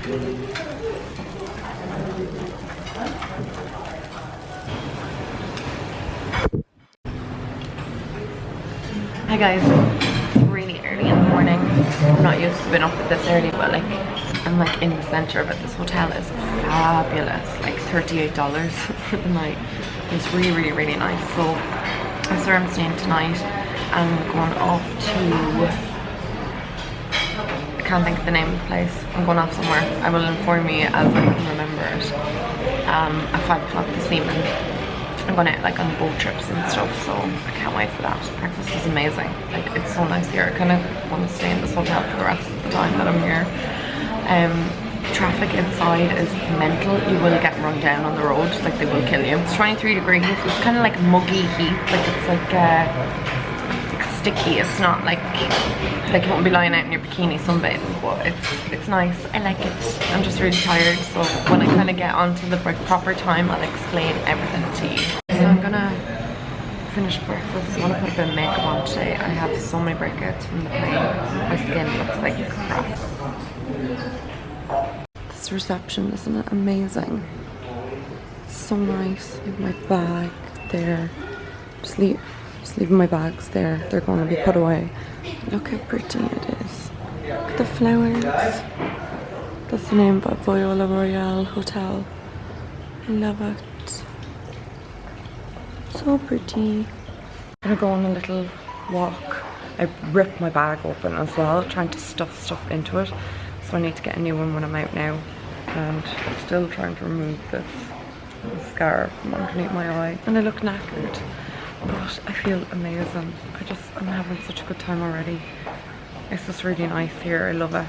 Hi guys, it's really early in the morning. I'm not used to being up at this early, but like I'm like in the center of it. This hotel is fabulous, like $38 for the night. It's really, really nice. So that's where I'm staying tonight. I'm going off to, I can't think of the name of the place. I'm going off somewhere. I will inform you as I can remember it. At 5 o'clock this evening. I'm going out like on boat trips and stuff, so I can't wait for that. Breakfast is amazing. Like, it's so nice here. I kind of want to stay in this hotel for the rest of the time that I'm here. Traffic inside is mental. You will get run down on the road, like they will kill you. It's 23 degrees. It's kind of like muggy heat. Like it's like sticky. It's not like you won't be lying out in your bikini sunbathing, but it's nice. I like it. I'm just really tired, so when I kind of get onto the proper time, I'll explain everything to you. So I'm gonna finish breakfast. I want to put a bit of makeup on today. I have so many breakouts from the plane. My skin looks like crap. This reception, isn't it amazing? It's so nice. I have my bag there. Just leaving my bags there. They're going to be put away. Look how pretty it is. Look at the flowers. That's the name of Viola Royale Hotel. I love it. So pretty. I'm gonna go on a little walk. I ripped my bag open as well, trying to stuff stuff into it. So I need to get a new one when I'm out now. And I'm still trying to remove this scar from underneath my eye. And I look knackered. But I feel amazing. I'm having such a good time already. It's just really nice here. I love it.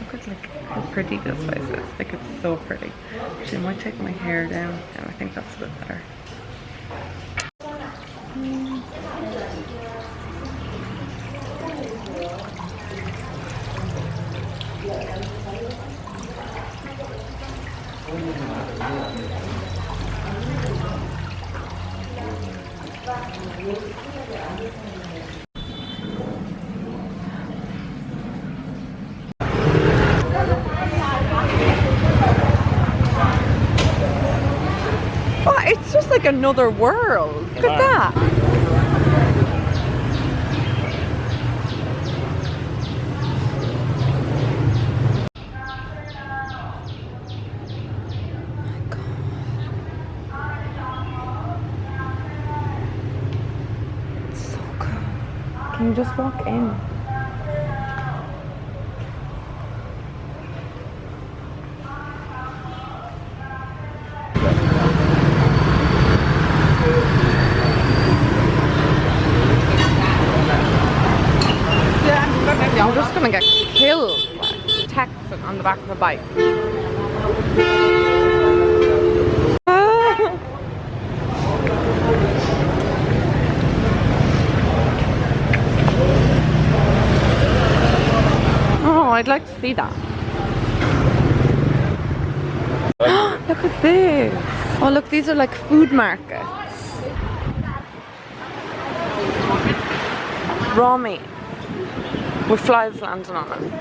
Look at like how pretty this place is. Like, it's so pretty. Actually, I might take my hair down. Yeah, I think that's a bit better. Oh, it's just like another world. Look at that. Can you just walk in? I'm just gonna get killed texting on the back of a bike. I'd like to see that. Look at this. Oh look, these are like food markets. Raw meat with flies landing on it.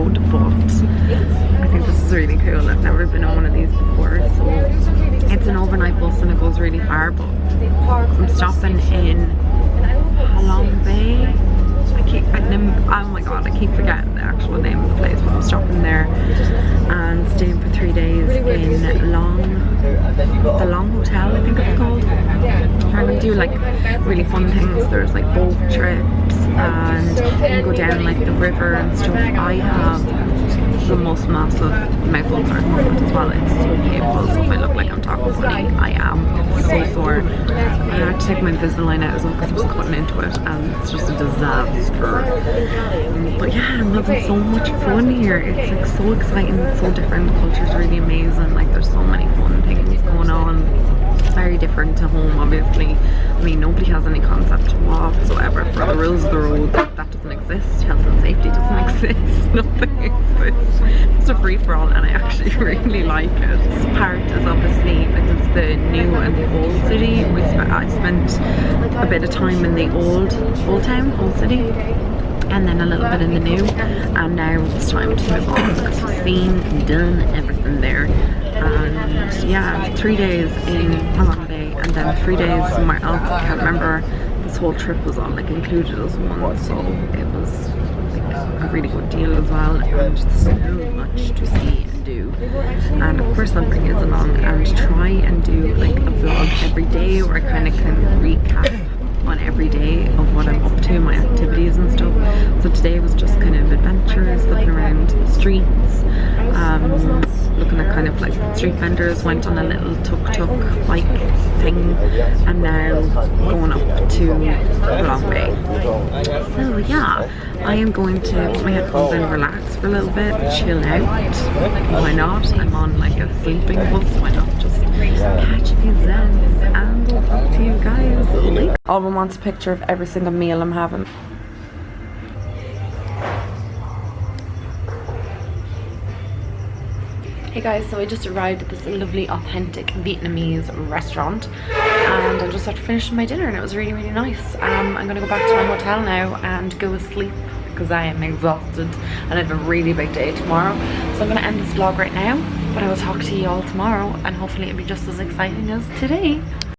road, but I think this is really cool. I've never been on one of these before, so it's an overnight bus and it goes really far, but I'm stopping in Halong Bay. Oh my god, I keep forgetting the actual name of the place, but I'm stopping there and staying for 3 days in the Long Hotel, I think it's called. I'm gonna do like really fun things. There's like boat trips and you can go down like the river and stuff. I have the most massive mouth ulcer at the moment as well. It's so painful, so if I look like I'm talking funny, I am. It's so sore. I had to take my Invisalign out as well because I was cutting into it and it's just a disaster. But yeah, I'm having so much fun here. It's like so exciting, it's so different. The culture's really amazing. Like there's so many fun things going on. It's very different to home, obviously. I mean, nobody has any concept whatsoever for the rules of the road. That doesn't exist. Health and safety doesn't exist. Nothing exists. It's a free-for-all and I actually really like it. This part is obviously, like, it's the new and the old city. I spent a bit of time in the old city, and then a little bit in the new, and now it's time to move on because we've seen and done everything there. And yeah, 3 days in Halong Bay and then 3 days somewhere else. I can't remember. This whole trip was all like included as one, so it was like a really good deal as well, and so much to see and do. And of course I'll bring you along and try and do like a vlog every day where I kind of can recap on every day of what I'm up to, my activities and stuff. So today was just kind of adventures, looking around the streets, looking at kind of like street vendors, went on a little tuk-tuk bike thing, and now going up to Halong Bay. So yeah, I am going to put my headphones in, relax for a little bit, chill out. Why not? I'm on like a sleeping bus, why not just catch a few zens, and I'll talk to you guys later. Alvin wants a picture of every single meal I'm having. Hey guys, so I just arrived at this lovely authentic Vietnamese restaurant and I just had to finish my dinner and it was really nice. I'm gonna go back to my hotel now and go to sleep because I am exhausted and I have a really big day tomorrow. So I'm gonna end this vlog right now, but I will talk to you all tomorrow and hopefully it'll be just as exciting as today.